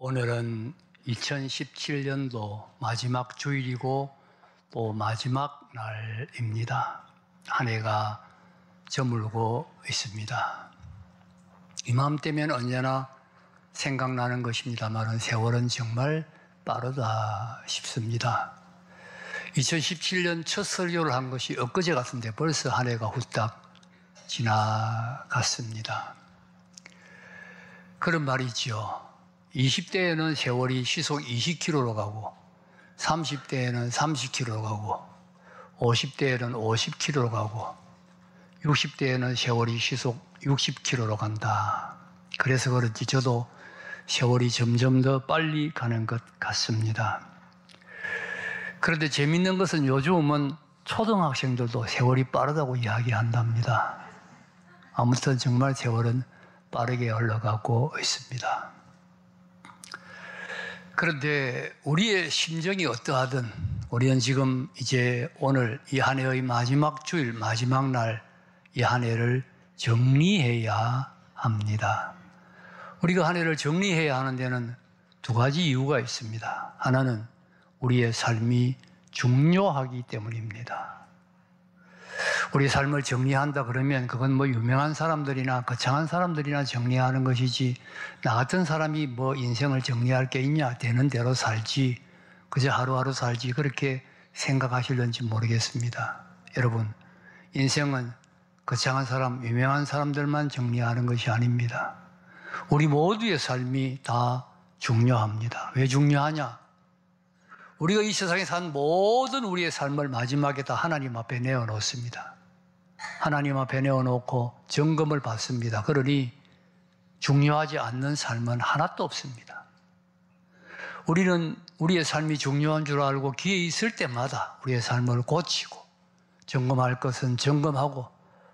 오늘은 2017년도 마지막 주일이고 또 마지막 날입니다. 한 해가 저물고 있습니다. 이맘때면 언제나 생각나는 것입니다만 세월은 정말 빠르다 싶습니다. 2017년 첫 설교를 한 것이 엊그제 같은데 벌써 한 해가 후딱 지나갔습니다. 그런 말이죠. 20대에는 세월이 시속 20km로 가고 30대에는 30km로 가고 50대에는 50km로 가고 60대에는 세월이 시속 60km로 간다. 그래서 그런지 저도 세월이 점점 더 빨리 가는 것 같습니다. 그런데 재밌는 것은 요즘은 초등학생들도 세월이 빠르다고 이야기한답니다. 아무튼 정말 세월은 빠르게 흘러가고 있습니다. 그런데 우리의 심정이 어떠하든 우리는 지금 이제 오늘 이 한 해의 마지막 주일, 마지막 날 이 한 해를 정리해야 합니다. 우리가 한 해를 정리해야 하는 데는 두 가지 이유가 있습니다. 하나는 우리의 삶이 중요하기 때문입니다. 우리 삶을 정리한다 그러면 그건 유명한 사람들이나 거창한 사람들이나 정리하는 것이지 나 같은 사람이 인생을 정리할 게 있냐, 되는 대로 살지, 그저 하루하루 살지 그렇게 생각하실는지 모르겠습니다. 여러분, 인생은 거창한 사람, 유명한 사람들만 정리하는 것이 아닙니다. 우리 모두의 삶이 다 중요합니다. 왜 중요하냐? 우리가 이 세상에 산 모든 우리의 삶을 마지막에 다 하나님 앞에 내어놓습니다. 하나님 앞에 내어놓고 점검을 받습니다. 그러니 중요하지 않는 삶은 하나도 없습니다. 우리는 우리의 삶이 중요한 줄 알고 기회 있을 때마다 우리의 삶을 고치고 점검할 것은 점검하고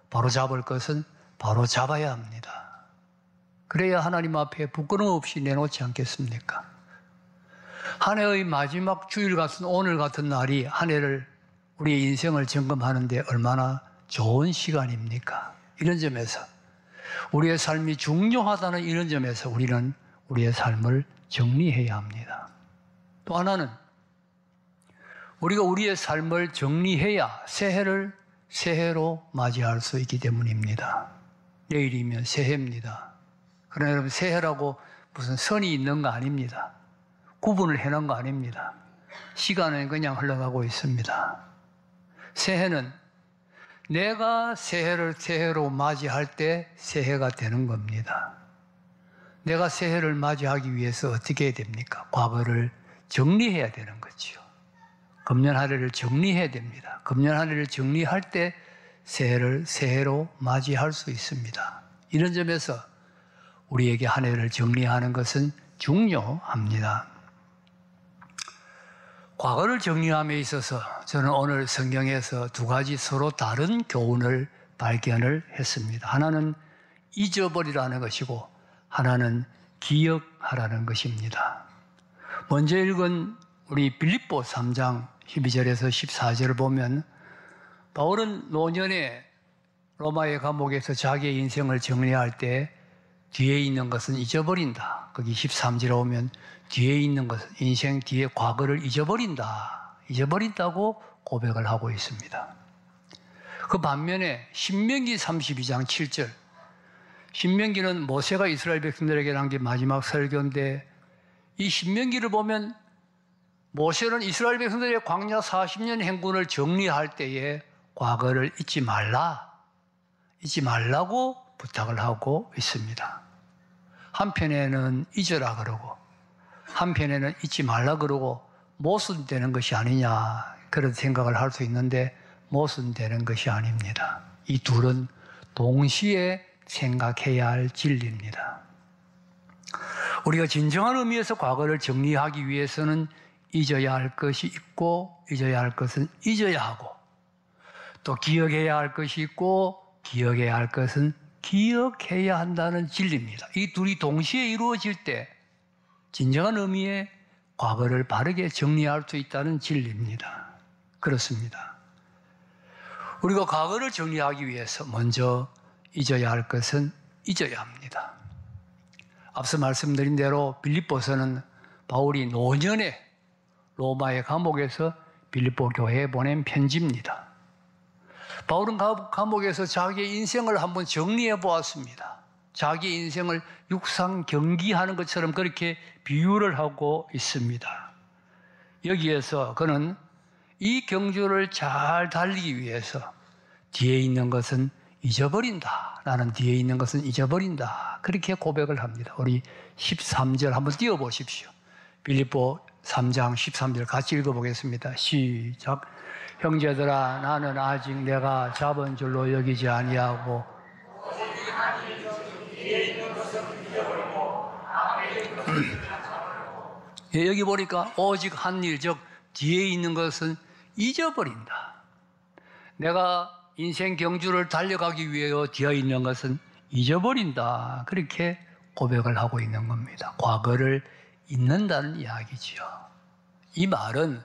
바로잡을 것은 바로잡아야 합니다. 그래야 하나님 앞에 부끄러움 없이 내놓지 않겠습니까? 한 해의 마지막 주일 같은 오늘 같은 날이 한 해를 우리의 인생을 점검하는데 얼마나 좋은 시간입니까? 이런 점에서 우리의 삶이 중요하다는 이런 점에서 우리는 우리의 삶을 정리해야 합니다. 또 하나는 우리가 우리의 삶을 정리해야 새해를 새해로 맞이할 수 있기 때문입니다. 내일이면 새해입니다. 그러나 여러분, 새해라고 무슨 선이 있는 거 아닙니다. 구분을 해놓은 거 아닙니다. 시간은 그냥 흘러가고 있습니다. 새해는 내가 새해를 새해로 맞이할 때 새해가 되는 겁니다. 내가 새해를 맞이하기 위해서 어떻게 해야 됩니까? 과거를 정리해야 되는 거죠. 금년 한 해를 정리해야 됩니다. 금년 한 해를 정리할 때 새해를 새해로 맞이할 수 있습니다. 이런 점에서 우리에게 한 해를 정리하는 것은 중요합니다. 과거를 정리함에 있어서 저는 오늘 성경에서 두 가지 서로 다른 교훈을 발견을 했습니다. 하나는 잊어버리라는 것이고 하나는 기억하라는 것입니다. 먼저 읽은 우리 빌립보 3장 12절에서 14절을 보면 바울은 노년에 로마의 감옥에서 자기의 인생을 정리할 때 뒤에 있는 것은 잊어버린다. 거기 13절에 오면 뒤에 있는 것은 인생 뒤에 과거를 잊어버린다고 고백을 하고 있습니다. 그 반면에 신명기 32장 7절, 신명기는 모세가 이스라엘 백성들에게 남긴 마지막 설교인데 이 신명기를 보면 모세는 이스라엘 백성들의 광야 40년 행군을 정리할 때에 과거를 잊지 말라고 부탁을 하고 있습니다. 한편에는 잊어라 그러고 한편에는 잊지 말라 그러고 모순되는 것이 아니냐 그런 생각을 할 수 있는데 모순되는 것이 아닙니다. 이 둘은 동시에 생각해야 할 진리입니다. 우리가 진정한 의미에서 과거를 정리하기 위해서는 잊어야 할 것이 있고 잊어야 할 것은 잊어야 하고 또 기억해야 할 것이 있고 기억해야 할 것은 기억해야 한다는 진리입니다. 이 둘이 동시에 이루어질 때 진정한 의미의 과거를 바르게 정리할 수 있다는 진리입니다. 그렇습니다. 우리가 과거를 정리하기 위해서 먼저 잊어야 할 것은 잊어야 합니다. 앞서 말씀드린 대로 빌립보서는 바울이 노년에 로마의 감옥에서 빌립보 교회에 보낸 편지입니다. 바울은 감옥에서 자기의 인생을 한번 정리해 보았습니다. 자기 인생을 육상 경기하는 것처럼 그렇게 비유를 하고 있습니다. 여기에서 그는 이 경주를 잘 달리기 위해서 뒤에 있는 것은 잊어버린다. 나는 뒤에 있는 것은 잊어버린다. 그렇게 고백을 합니다. 우리 13절 한번 띄워보십시오. 빌립보 3장 13절 같이 읽어보겠습니다. 시작. 형제들아, 나는 아직 내가 잡은 줄로 여기지 아니하고 여기 보니까 오직 한 일, 즉 뒤에 있는 것은 잊어버린다. 내가 인생 경주를 달려가기 위하여 뒤에 있는 것은 잊어버린다. 그렇게 고백을 하고 있는 겁니다. 과거를 잊는다는 이야기지요. 이 말은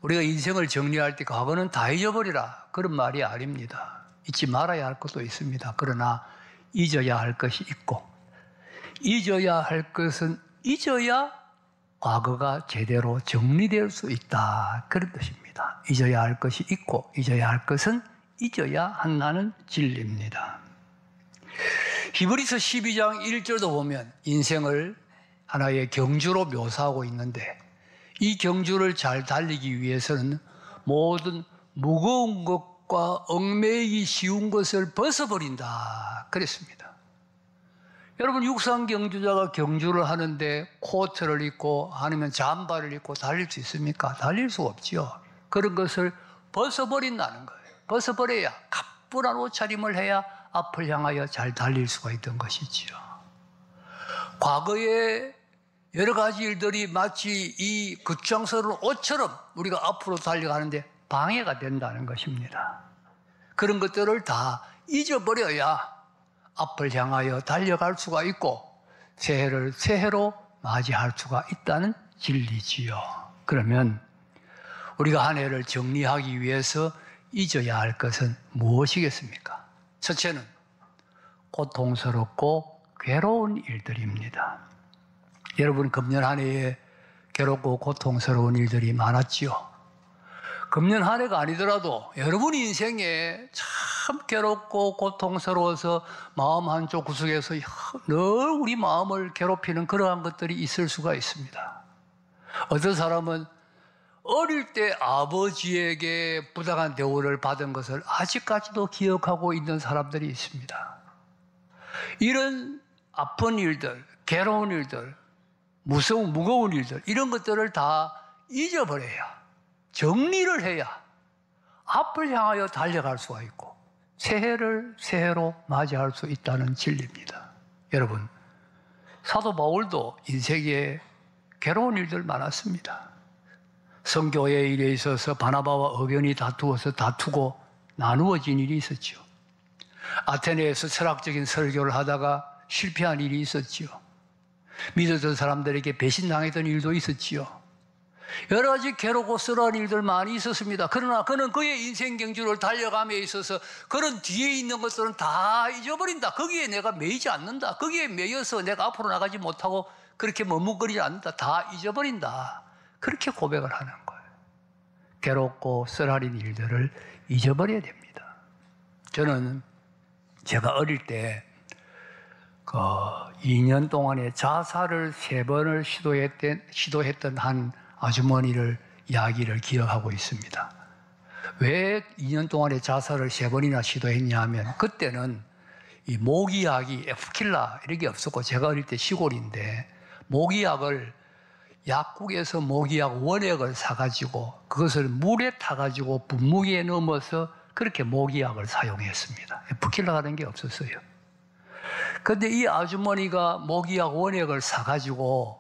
우리가 인생을 정리할 때 과거는 다 잊어버리라 그런 말이 아닙니다. 잊지 말아야 할 것도 있습니다. 그러나 잊어야 할 것이 있고 잊어야 할 것은 잊어야 과거가 제대로 정리될 수 있다. 그런 뜻입니다. 잊어야 할 것이 있고 잊어야 할 것은 잊어야 한다는 진리입니다. 히브리서 12장 1절도 보면 인생을 하나의 경주로 묘사하고 있는데 이 경주를 잘 달리기 위해서는 모든 무거운 것과 얽매이기 쉬운 것을 벗어버린다. 그랬습니다. 여러분 육상 경주자가 경주를 하는데 코트를 입고 아니면 잠바를 입고 달릴 수 있습니까? 달릴 수 없지요. 그런 것을 벗어버린다는 거예요. 벗어버려야 가뿐한 옷차림을 해야 앞을 향하여 잘 달릴 수가 있던 것이지요. 과거에 여러 가지 일들이 마치 이 굿장스러운 옷처럼 우리가 앞으로 달려가는데 방해가 된다는 것입니다. 그런 것들을 다 잊어버려야 앞을 향하여 달려갈 수가 있고 새해를 새해로 맞이할 수가 있다는 진리지요. 그러면 우리가 한 해를 정리하기 위해서 잊어야 할 것은 무엇이겠습니까? 첫째는 고통스럽고 괴로운 일들입니다. 여러분 금년 한 해에 괴롭고 고통스러운 일들이 많았지요. 금년 한 해가 아니더라도 여러분 인생에 참 괴롭고 고통스러워서 마음 한쪽 구석에서 늘 우리 마음을 괴롭히는 그러한 것들이 있을 수가 있습니다. 어떤 사람은 어릴 때 아버지에게 부당한 대우를 받은 것을 아직까지도 기억하고 있는 사람들이 있습니다. 이런 아픈 일들, 괴로운 일들, 무거운 일들 이런 것들을 다 잊어버려야 정리를 해야 앞을 향하여 달려갈 수가 있고 새해를 새해로 맞이할 수 있다는 진리입니다. 여러분 사도 바울도 인생에 괴로운 일들 많았습니다. 성교회 일에 있어서 바나바와 의견이 다투고 나누어진 일이 있었죠. 아테네에서 철학적인 설교를 하다가 실패한 일이 있었지요. 믿었던 사람들에게 배신당했던 일도 있었지요. 여러 가지 괴롭고 쓰러운 일들 많이 있었습니다. 그러나 그는 그의 인생 경주를 달려감에 있어서 그런 뒤에 있는 것들은 다 잊어버린다. 거기에 내가 매이지 않는다. 거기에 매여서 내가 앞으로 나가지 못하고 그렇게 머뭇거리지 않는다. 다 잊어버린다. 그렇게 고백을 하는 거예요. 괴롭고 쓰라린 일들을 잊어버려야 됩니다. 저는 제가 어릴 때 2년 동안에 자살을 3번을 시도했던 한 아주머니를 이야기를 기억하고 있습니다. 왜 2년 동안에 자살을 3번이나 시도했냐 하면 그때는 이 모기약이 에프킬라 이런 게 없었고 제가 어릴 때 시골인데 모기약을 약국에서 모기약 원액을 사가지고 그것을 물에 타가지고 분무기에 넣어서 그렇게 모기약을 사용했습니다. 에프킬라라는 게 없었어요. 그런데 이 아주머니가 모기약 원액을 사가지고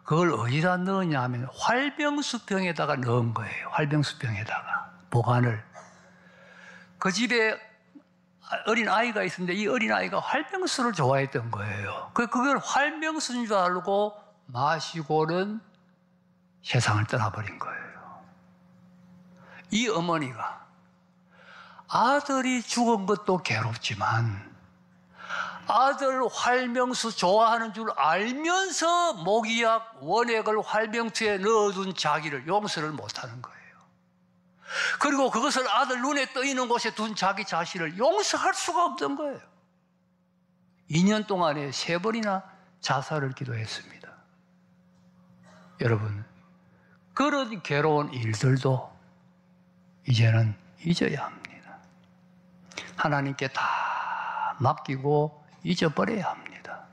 그걸 어디다 넣었냐 하면 활병수병에다가 넣은 거예요. 활병수병에다가 보관을. 그 집에 어린 아이가 있었는데 이 어린 아이가 활병수를 좋아했던 거예요. 그걸 활병수인 줄 알고 마시고는 세상을 떠나버린 거예요. 이 어머니가 아들이 죽은 것도 괴롭지만 아들 활명수 좋아하는 줄 알면서 모기약 원액을 활명수에 넣어둔 자기를 용서를 못하는 거예요. 그리고 그것을 아들 눈에 떠있는 곳에 둔 자기 자신을 용서할 수가 없던 거예요. 2년 동안에 3번이나 자살을 기도했습니다. 여러분, 그런 괴로운 일들도 이제는 잊어야 합니다. 하나님께 다 맡기고 잊어버려야 합니다.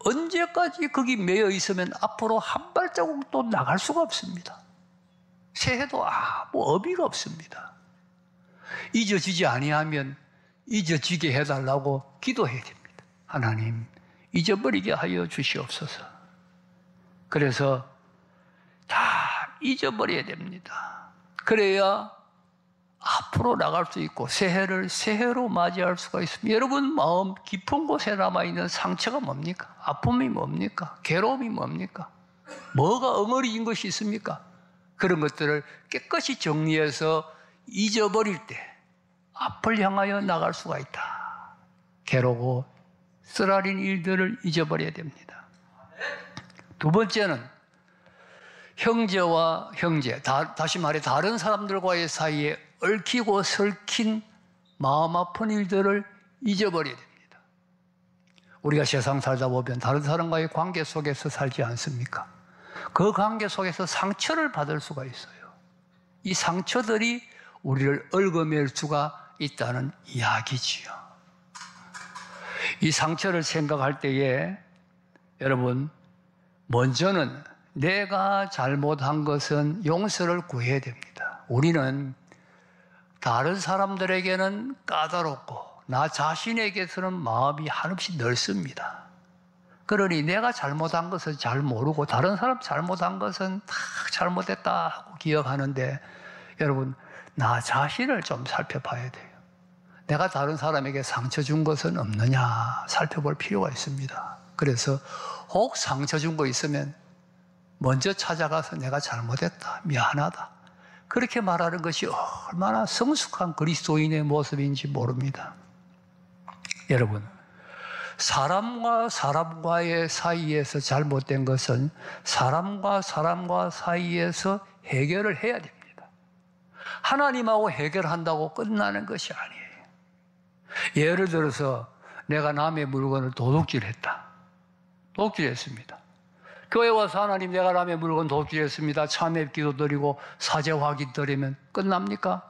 언제까지 거기 매여 있으면 앞으로 한 발자국도 나갈 수가 없습니다. 새해도 아무 의미가 없습니다. 잊어지지 아니하면 잊어지게 해달라고 기도해야 됩니다. 하나님, 잊어버리게 하여 주시옵소서. 그래서 다 잊어버려야 됩니다. 그래야 앞으로 나갈 수 있고 새해를 새해로 맞이할 수가 있습니다. 여러분 마음 깊은 곳에 남아있는 상처가 뭡니까? 아픔이 뭡니까? 괴로움이 뭡니까? 뭐가 엉어리진 것이 있습니까? 그런 것들을 깨끗이 정리해서 잊어버릴 때 앞을 향하여 나갈 수가 있다. 괴로고 쓰라린 일들을 잊어버려야 됩니다. 두 번째는 형제와 형제, 다시 말해 다른 사람들과의 사이에 얽히고 설킨 마음 아픈 일들을 잊어버려야 됩니다. 우리가 세상 살다 보면 다른 사람과의 관계 속에서 살지 않습니까? 그 관계 속에서 상처를 받을 수가 있어요. 이 상처들이 우리를 얽어맬 수가 있다는 이야기지요. 이 상처를 생각할 때에 여러분, 먼저는 내가 잘못한 것은 용서를 구해야 됩니다. 우리는 다른 사람들에게는 까다롭고 나 자신에게서는 마음이 한없이 넓습니다. 그러니 내가 잘못한 것을 잘 모르고 다른 사람 잘못한 것은 다 잘못했다 하고 기억하는데 여러분, 나 자신을 좀 살펴봐야 돼요. 내가 다른 사람에게 상처 준 것은 없느냐 살펴볼 필요가 있습니다. 그래서 혹 상처 준 거 있으면 먼저 찾아가서 내가 잘못했다, 미안하다, 그렇게 말하는 것이 얼마나 성숙한 그리스도인의 모습인지 모릅니다. 여러분, 사람과 사람과의 사이에서 잘못된 것은 사람과 사람과 사이에서 해결을 해야 됩니다. 하나님하고 해결한다고 끝나는 것이 아니에요. 예를 들어서 내가 남의 물건을 도둑질했다. 도둑질했습니다. 교회 와서 하나님, 내가 남의 물건 도둑질했습니다. 참회 기도 드리고 사죄 확인 드리면 끝납니까?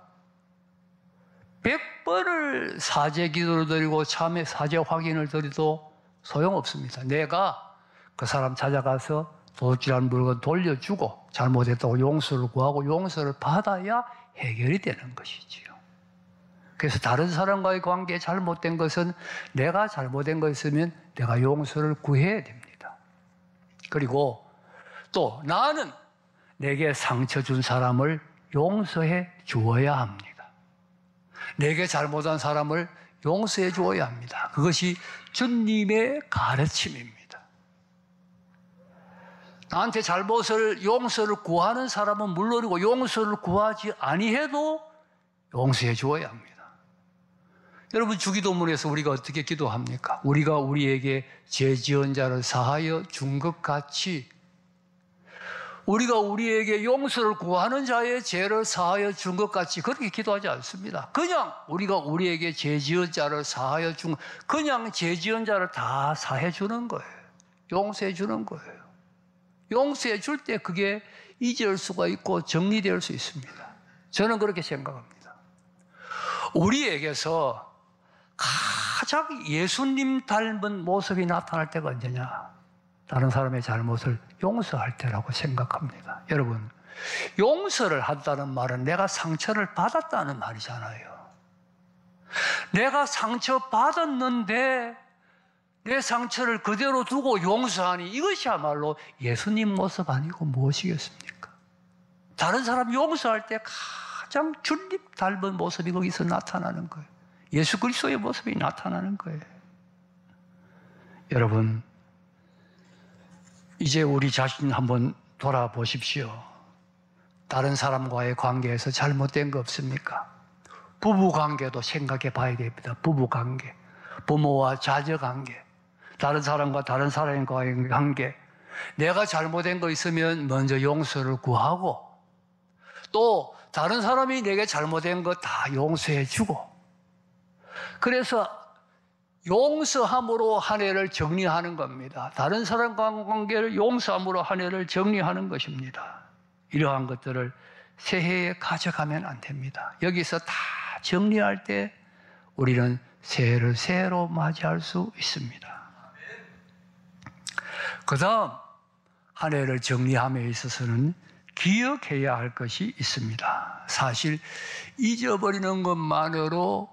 100번을 사죄 기도를 드리고 참회 사죄 확인을 드려도 소용없습니다. 내가 그 사람 찾아가서 도둑질한 물건 돌려주고 잘못했다고 용서를 구하고 용서를 받아야 해결이 되는 것이지요. 그래서 다른 사람과의 관계에 잘못된 것은 내가 잘못된 거 있으면 내가 용서를 구해야 됩니다. 그리고 또 나는 내게 상처 준 사람을 용서해 주어야 합니다. 내게 잘못한 사람을 용서해 주어야 합니다. 그것이 주님의 가르침입니다. 나한테 용서를 구하는 사람은 물론이고 용서를 구하지 아니해도 용서해 주어야 합니다. 여러분, 주기도문에서 우리가 어떻게 기도합니까? 우리가 우리에게 죄 지은 자를 사하여 준 것 같이 우리가 우리에게 용서를 구하는 자의 죄를 사하여 준 것 같이 그렇게 기도하지 않습니다. 그냥 우리가 우리에게 죄 지은 자를 사하여 준, 그냥 죄 지은 자를 다 사해 주는 거예요. 용서해 주는 거예요. 용서해 줄 때 그게 잊을 수가 있고 정리될 수 있습니다. 저는 그렇게 생각합니다. 우리에게서 가장 예수님 닮은 모습이 나타날 때가 언제냐? 다른 사람의 잘못을 용서할 때라고 생각합니다. 여러분, 용서를 한다는 말은 내가 상처를 받았다는 말이잖아요. 내가 상처받았는데 내 상처를 그대로 두고 용서하니 이것이야말로 예수님 모습 아니고 무엇이겠습니까? 다른 사람 용서할 때 가장 주님 닮은 모습이 거기서 나타나는 거예요. 예수 그리스도의 모습이 나타나는 거예요. 여러분, 이제 우리 자신 한번 돌아보십시오. 다른 사람과의 관계에서 잘못된 거 없습니까? 부부 관계도 생각해 봐야 됩니다. 부부 관계, 부모와 자녀 관계, 다른 사람과 다른 사람과의 관계, 내가 잘못된 거 있으면 먼저 용서를 구하고, 또 다른 사람이 내게 잘못된 거 다 용서해 주고, 그래서 용서함으로 한 해를 정리하는 겁니다. 다른 사람과 관계를 용서함으로 한 해를 정리하는 것입니다. 이러한 것들을 새해에 가져가면 안 됩니다. 여기서 다 정리할 때 우리는 새해를 새해로 맞이할 수 있습니다. 그 다음 한 해를 정리함에 있어서는 기억해야 할 것이 있습니다. 사실 잊어버리는 것만으로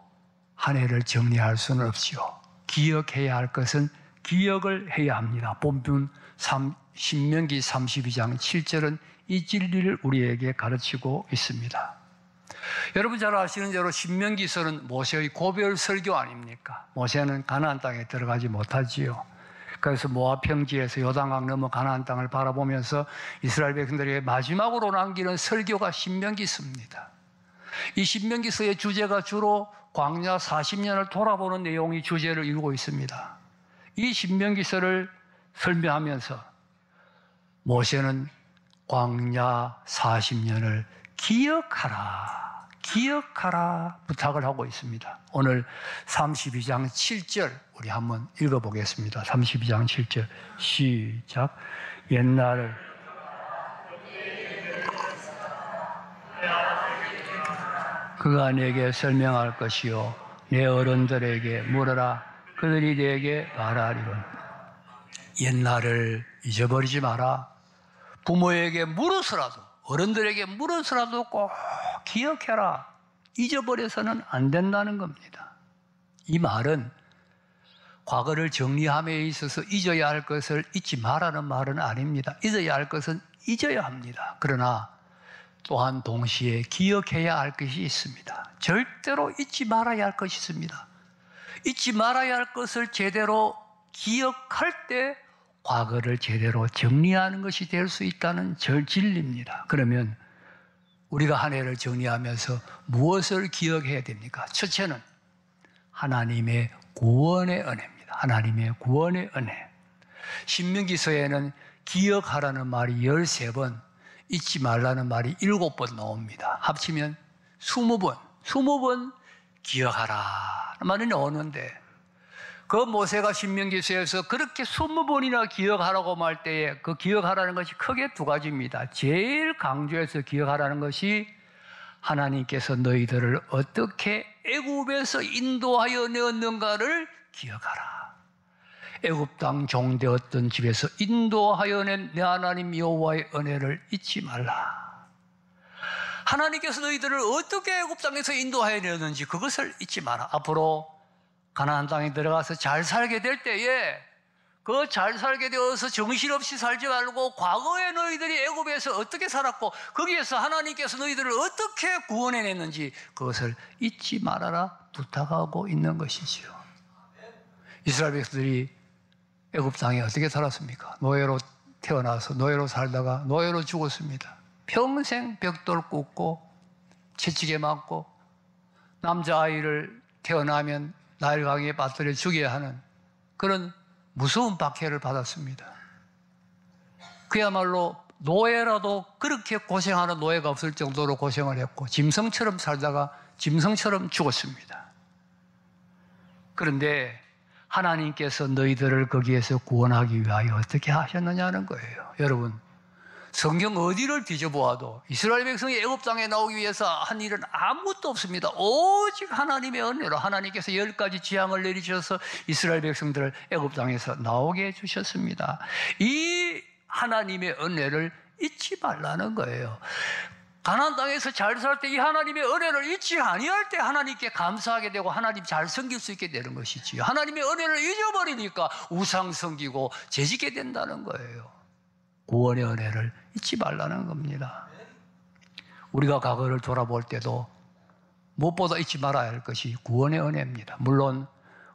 한 해를 정리할 수는 없지요. 기억해야 할 것은 기억을 해야 합니다. 본문 신명기 32장 7절은 이 진리를 우리에게 가르치고 있습니다. 여러분 잘 아시는 대로 신명기서는 모세의 고별 설교 아닙니까? 모세는 가나안 땅에 들어가지 못하지요. 그래서 모압 평지에서 요단강 넘어 가나안 땅을 바라보면서 이스라엘 백성들에게 마지막으로 남기는 설교가 신명기서입니다. 이 신명기서의 주제가 주로 광야 40년을 돌아보는 내용이 주제를 이루고 있습니다. 이 신명기서를 설명하면서 모세는 광야 40년을 기억하라 부탁을 하고 있습니다. 오늘 32장 7절 우리 한번 읽어보겠습니다. 32장 7절 시작. 옛날을 그가 내게 설명할 것이요 내 어른들에게 물어라 그들이 내게 말하리로다. 옛날을 잊어버리지 마라. 부모에게 물어서라도 어른들에게 물어서라도 꼭 기억해라. 잊어버려서는 안 된다는 겁니다. 이 말은 과거를 정리함에 있어서 잊어야 할 것을 잊지 말라는 말은 아닙니다. 잊어야 할 것은 잊어야 합니다. 그러나 또한 동시에 기억해야 할 것이 있습니다. 절대로 잊지 말아야 할 것이 있습니다. 잊지 말아야 할 것을 제대로 기억할 때 과거를 제대로 정리하는 것이 될 수 있다는 진리입니다. 그러면 우리가 한 해를 정리하면서 무엇을 기억해야 됩니까? 첫째는 하나님의 구원의 은혜입니다. 하나님의 구원의 은혜. 신명기서에는 기억하라는 말이 13번, 잊지 말라는 말이 7번 나옵니다. 합치면 20번 기억하라 말이 나오는데 그 모세가 신명기서에서 그렇게 20번이나 기억하라고 말 때에 그 기억하라는 것이 크게 두 가지입니다. 제일 강조해서 기억하라는 것이 하나님께서 너희들을 어떻게 애굽에서 인도하여 내었는가를 기억하라. 애굽 땅 종되었던 집에서 인도하여 낸 내 하나님 여호와의 은혜를 잊지 말라. 하나님께서 너희들을 어떻게 애굽 땅에서 인도하여 내었는지 그것을 잊지 마라. 앞으로 가나안 땅에 들어가서 잘 살게 될 때에 그 잘 살게 되어서 정신없이 살지 말고 과거에 너희들이 애굽에서 어떻게 살았고 거기에서 하나님께서 너희들을 어떻게 구원해냈는지 그것을 잊지 말아라 부탁하고 있는 것이지요. 이스라엘 백성들이 애굽 땅에 어떻게 살았습니까? 노예로 태어나서 노예로 살다가 노예로 죽었습니다. 평생 벽돌 꽂고 채찍에 맞고 남자아이를 태어나면 나일강에 빠뜨려 죽여야 하는 그런 무서운 박해를 받았습니다. 그야말로 노예라도 그렇게 고생하는 노예가 없을 정도로 고생을 했고 짐승처럼 살다가 짐승처럼 죽었습니다. 그런데 하나님께서 너희들을 거기에서 구원하기 위하여 어떻게 하셨느냐는 거예요. 여러분, 성경 어디를 뒤져보아도 이스라엘 백성이 애굽 땅에 나오기 위해서 한 일은 아무것도 없습니다. 오직 하나님의 은혜로 하나님께서 10가지 재앙을 내리셔서 이스라엘 백성들을 애굽 땅에서 나오게 해주셨습니다. 이 하나님의 은혜를 잊지 말라는 거예요. 가나안 땅에서 잘 살 때 이 하나님의 은혜를 잊지 아니할 때 하나님께 감사하게 되고 하나님 잘 섬길 수 있게 되는 것이지요. 하나님의 은혜를 잊어버리니까 우상 섬기고 죄짓게 된다는 거예요. 구원의 은혜를 잊지 말라는 겁니다. 우리가 과거를 돌아볼 때도 무엇보다 잊지 말아야 할 것이 구원의 은혜입니다. 물론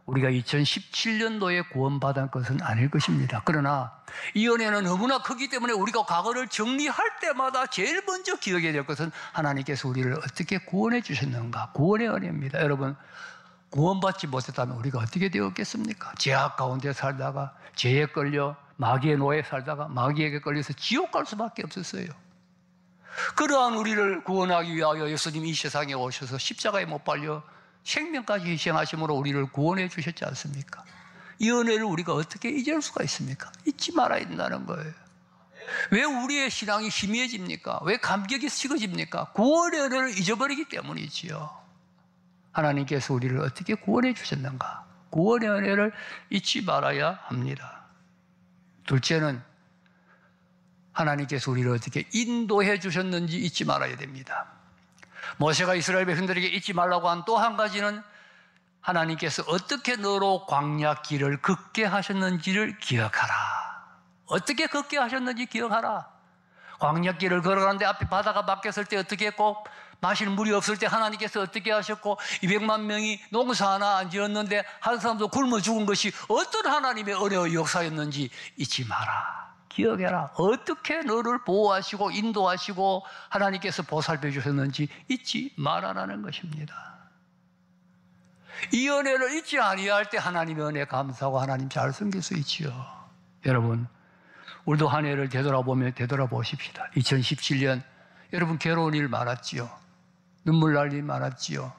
우리가 2017년도에 구원받은 것은 아닐 것입니다. 그러나 이 은혜는 너무나 크기 때문에 우리가 과거를 정리할 때마다 제일 먼저 기억해야 될 것은 하나님께서 우리를 어떻게 구원해 주셨는가. 구원의 은혜입니다. 여러분, 구원받지 못했다면 우리가 어떻게 되었겠습니까? 죄악 가운데 살다가 죄에 끌려 마귀의 노예에 살다가 마귀에게 끌려서 지옥 갈 수밖에 없었어요. 그러한 우리를 구원하기 위하여 예수님이 이 세상에 오셔서 십자가에 못 박려 생명까지 희생하심으로 우리를 구원해 주셨지 않습니까? 이 은혜를 우리가 어떻게 잊을 수가 있습니까? 잊지 말아야 된다는 거예요. 왜 우리의 신앙이 희미해집니까? 왜 감격이 식어집니까? 구원의 은혜를 잊어버리기 때문이지요. 하나님께서 우리를 어떻게 구원해 주셨는가? 구원의 은혜를 잊지 말아야 합니다. 둘째는 하나님께서 우리를 어떻게 인도해 주셨는지 잊지 말아야 됩니다. 모세가 이스라엘 백성들에게 잊지 말라고 한 또 한 가지는 하나님께서 어떻게 너로 광야 길을 걷게 하셨는지를 기억하라. 어떻게 걷게 하셨는지 기억하라. 광야 길을 걸어가는데 앞에 바다가 막혔을 때 어떻게 했고, 마실 물이 없을 때 하나님께서 어떻게 하셨고, 200만 명이 농사 하나 안 지었는데 한 사람도 굶어 죽은 것이 어떤 하나님의 은혜의 역사였는지 잊지 마라. 기억해라. 어떻게 너를 보호하시고 인도하시고 하나님께서 보살펴 주셨는지 잊지 말아라는 것입니다. 이 은혜를 잊지 아니할 때 하나님의 은혜 감사하고 하나님 잘 섬길 수 있지요. 여러분, 우리도 한 해를 되돌아보십시다. 2017년 여러분 괴로운 일 많았지요. 눈물 날 일 많았지요.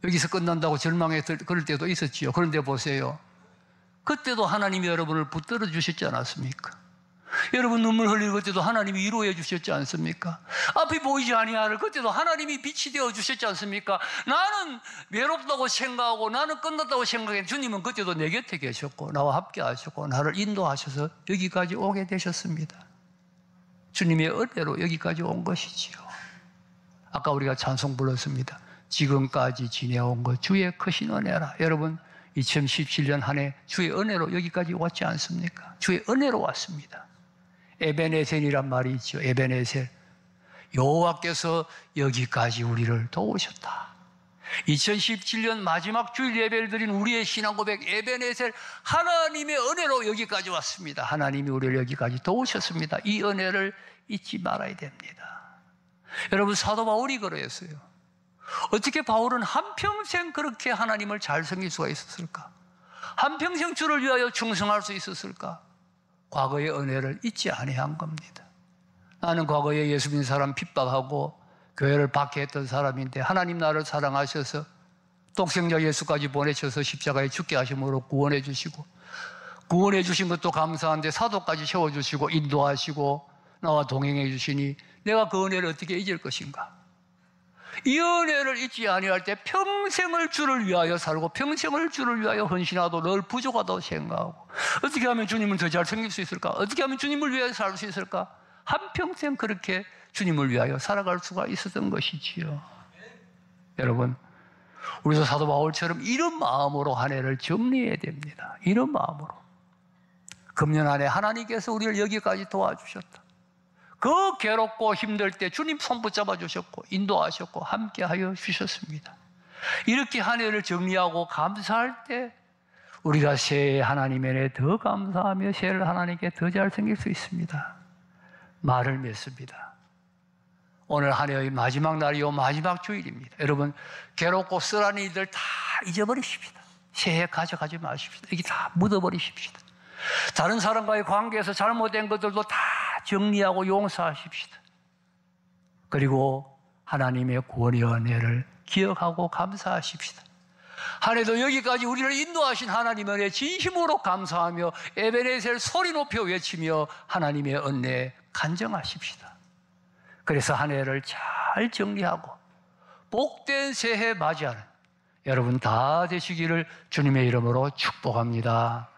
여기서 끝난다고 절망해서 그럴 때도 있었지요. 그런데 보세요. 그때도 하나님이 여러분을 붙들어 주셨지 않았습니까? 여러분 눈물 흘릴 그때도 하나님이 위로해 주셨지 않습니까? 앞이 보이지 아니하는 그때도 하나님이 빛이 되어 주셨지 않습니까? 나는 외롭다고 생각하고 나는 끝났다고 생각했는데 주님은 그때도 내 곁에 계셨고 나와 함께 하셨고 나를 인도하셔서 여기까지 오게 되셨습니다. 주님의 은혜로 여기까지 온 것이지요. 아까 우리가 찬송 불렀습니다. 지금까지 지내온 것 주의 크신 은혜라. 여러분 2017년 한 해 주의 은혜로 여기까지 왔지 않습니까? 주의 은혜로 왔습니다. 에베네셀이란 말이 있죠. 에베네셀. 여호와께서 여기까지 우리를 도우셨다. 2017년 마지막 주일 예배를 드린 우리의 신앙 고백 에베네셀, 하나님의 은혜로 여기까지 왔습니다. 하나님이 우리를 여기까지 도우셨습니다. 이 은혜를 잊지 말아야 됩니다. 여러분 사도 바울이 그러했어요. 어떻게 바울은 한평생 그렇게 하나님을 잘 섬길 수가 있었을까? 한평생 주를 위하여 충성할 수 있었을까? 과거의 은혜를 잊지 아니한 겁니다. 나는 과거에 예수 믿는 사람 핍박하고 교회를 박해했던 사람인데 하나님 나를 사랑하셔서 독생자 예수까지 보내셔서 십자가에 죽게 하심으로 구원해 주시고, 구원해 주신 것도 감사한데 사도까지 세워주시고 인도하시고 나와 동행해 주시니 내가 그 은혜를 어떻게 잊을 것인가? 이 은혜를 잊지 아니할 때 평생을 주를 위하여 살고 평생을 주를 위하여 헌신하도 늘 부족하다고 생각하고, 어떻게 하면 주님을 더 잘 섬길 수 있을까? 어떻게 하면 주님을 위하여 살 수 있을까? 한평생 그렇게 주님을 위하여 살아갈 수가 있었던 것이지요. 여러분, 우리도 사도 바울처럼 이런 마음으로 한 해를 정리해야 됩니다. 이런 마음으로. 금년 한 해 하나님께서 우리를 여기까지 도와주셨다. 그 괴롭고 힘들 때 주님 손 붙잡아 주셨고 인도하셨고 함께하여 주셨습니다. 이렇게 한 해를 정리하고 감사할 때 우리가 새해 하나님의 은혜에 더 감사하며 새해를 하나님께 더 잘 섬길 수 있습니다. 말을 맺습니다. 오늘 한 해의 마지막 날이요 마지막 주일입니다. 여러분 괴롭고 쓰라는 일들 다 잊어버리십시다. 새해 가져가지 마십시다. 여기 다 묻어버리십시다. 다른 사람과의 관계에서 잘못된 것들도 다 정리하고 용서하십시다. 그리고 하나님의 구원의 은혜를 기억하고 감사하십시다. 한 해도 여기까지 우리를 인도하신 하나님의 은혜에 진심으로 감사하며 에베네셀 소리 높여 외치며 하나님의 은혜에 간증하십시다. 그래서 한 해를 잘 정리하고 복된 새해 맞이하는 여러분 다 되시기를 주님의 이름으로 축복합니다.